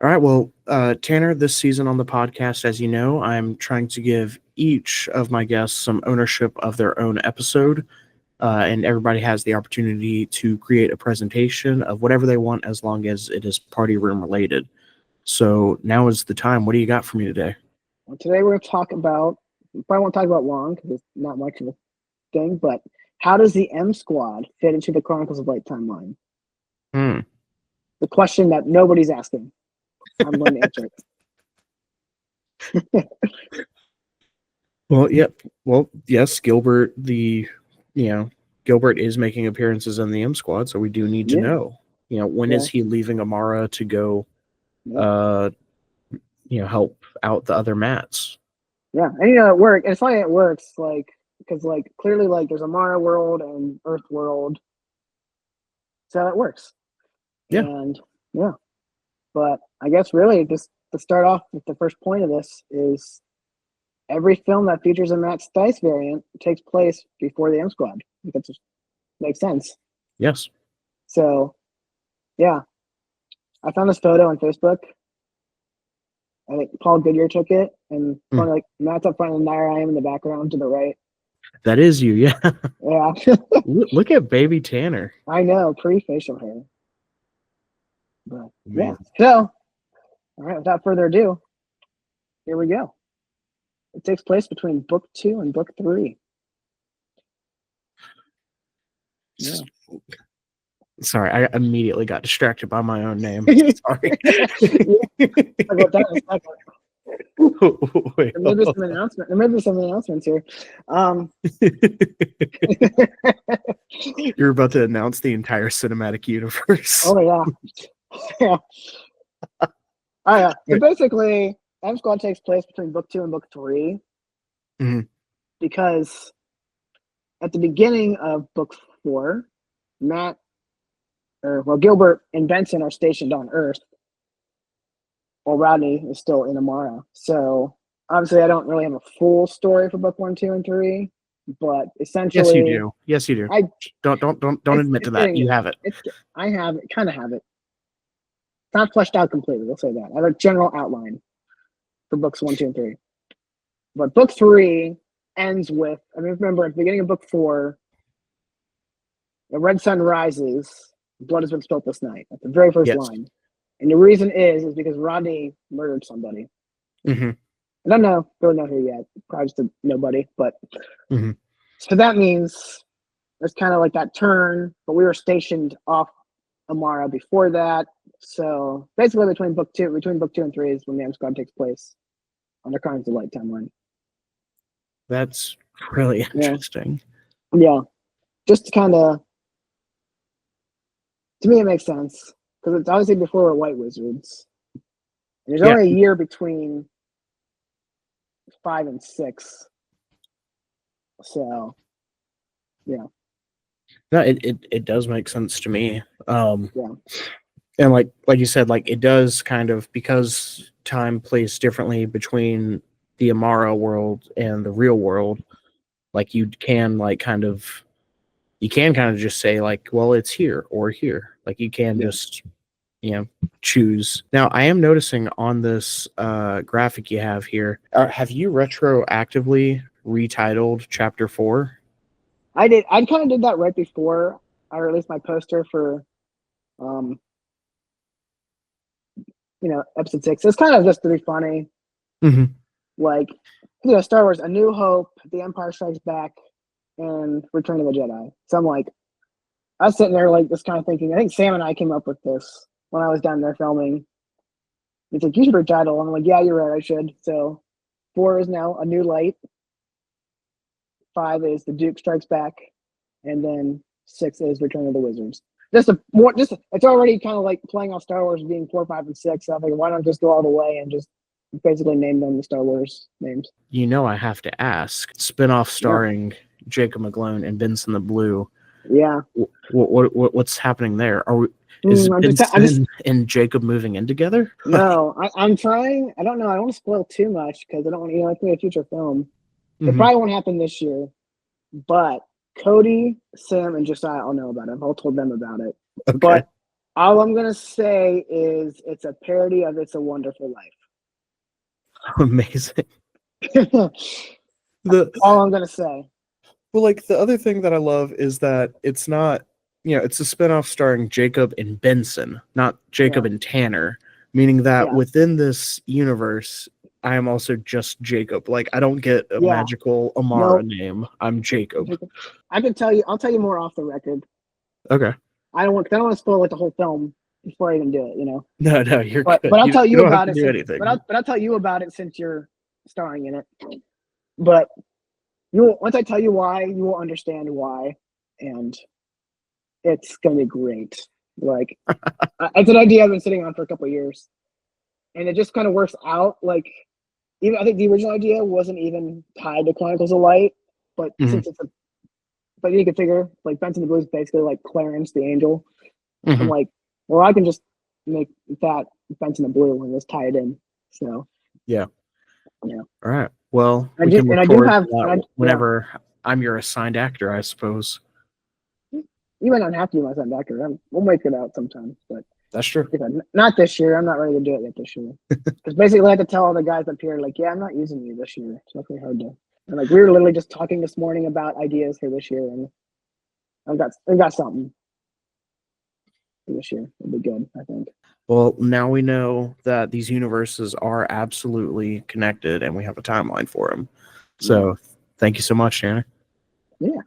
All right. Well, Tanner, this season on the podcast, as you know, I'm trying to give each of my guests some ownership of their own episode. And everybody has the opportunity to create a presentation of whatever they want as long as it is party room related. So now is the time. What do you got for me today? Well, today we're going to talk about, we probably won't talk about long because it's not much of a thing, but how does the M Squad fit into the Chronicles of Light timeline? Hmm. The question that nobody's asking. I'm going to answer it. Well, yep. Well, yes, Gilbert, Gilbert is making appearances in the M Squad, so we do need to Yeah, know, when yeah, is he leaving Amara to go, yeah. uh, help out the other Mats? Yeah, and it works. It's funny it works, because clearly there's a Mara world and Earth world, so it works. Yeah. And yeah, but I guess really just to start off with the first point of this is every film that features a Matt Stice variant takes place before the M Squad. That just makes sense. Yes. So yeah, I found this photo on Facebook. I think Paul Goodyear took it, and like Matt's up front and there I am in the background to the right. That is you, yeah. Yeah. Look at baby Tanner. I know, pre-facial hair. But Man. yeah. So, all right, without further ado, here we go. It takes place between book 2 and book 3. Yeah. Sorry, I immediately got distracted by my own name. Sorry. I'll go down in a second. Wait, There may be some announcements here. You're about to announce the entire cinematic universe. Oh yeah. Yeah. Oh yeah. So basically, M Squad takes place between book 2 and book 3. Mm-hmm. Because at the beginning of book 4, Gilbert and Benson are stationed on Earth, while Rodney is still in Amara. So obviously, I don't really have a full story for book 1, 2, and 3, but essentially, yes, you do. Yes, you do. Don't admit to that. You have it. I have it. Kind of have it. It's not fleshed out completely. We'll say that. I have a general outline for books 1, 2, and 3. But book 3 ends with. I mean, remember at the beginning of book 4, the red sun rises. Blood has been spilt this night. That's the very first line. And the reason is because Rodney murdered somebody. Mm-hmm. I don't really know who yet. Probably just nobody. But so that means it's kind of like that turn. But we were stationed off Amara before that. So basically, between book 2 and 3 is when the M Squad takes place on the Chronicles of Light timeline. That's really interesting. Yeah. Just to kind of, to me, it makes sense. Because it's obviously before we're White Wizards. And there's only a year between 5 and 6. So, yeah. No, it does make sense to me. And like you said, it does kind of, because time plays differently between the Amara world and the real world. You can kind of just say well, it's here or here. You can just choose. Now, I am noticing on this graphic you have here, have you retroactively retitled chapter 4? I did. I kind of did that right before I released my poster for episode 6. It's kind of just to be funny. Star Wars: A New Hope, The Empire Strikes Back, and Return of the Jedi. So I was sitting there just kind of thinking. I think Sam and I came up with this when I was down there filming. He's like, "You should retitle." I'm like, "Yeah, you're right. I should." So 4 is now A New Light. 5 is The Duke Strikes Back, and then 6 is Return of the Wizards. It's already kind of playing off Star Wars being 4, 5, and 6. So I'm like, why don't I just go all the way and just basically name them the Star Wars names? I have to ask. Spinoff starring Jacob McGlone and Benson the Blue. Yeah. What's happening there? Is Benson and Jacob moving in together? No, I'm trying. I don't know. I don't want to spoil too much because I don't want it's a future film. It probably won't happen this year, but Cody, Sam, and Josiah all know about it. I've all told them about it. Okay. But All I'm gonna say is it's a parody of "It's a Wonderful Amazing. Life." The All I'm gonna say. Well, like the other thing that I love is that it's not, it's a spinoff starring Jacob and Benson, not Jacob Yeah. and Tanner, meaning that Yeah. within this universe, I am also just Jacob. Like I don't get a Yeah. magical Amara name. I'm Jacob. I can tell you. I'll tell you more off the record. Okay. I don't want to spoil like the whole film before I even do it. No, you're But good. I'll tell You you don't have about to it. do anything. But I'll tell you about it since you're starring in it. But once I tell you why, you will understand why, and it's gonna be great. Like it's an idea I've been sitting on for a couple of years, and it just kind of works out. Like even I think the original idea wasn't even tied to Chronicles of Light, but Mhm. but you can figure like Benson the Blue is basically like Clarence the Angel. I'm Mhm. like, well, I can just make that Benson the Blue and just tie it in. So Yeah. yeah. All right. Well, I we do, can and look I do forward have, to that whenever I'm your assigned actor, I suppose. You might not have to be my son doctor. We'll make it out sometime, but That's true. not this year. I'm not ready to do it yet this year. Because basically, I had to tell all the guys up here, like, yeah, I'm not using you this year. It's really hard to. And like, we were literally just talking this morning about ideas for this year, and I've got something for this year. It'll be good, I think. Well, now we know that these universes are absolutely connected, and we have a timeline for them. So, thank you so much, Tanner. Yeah.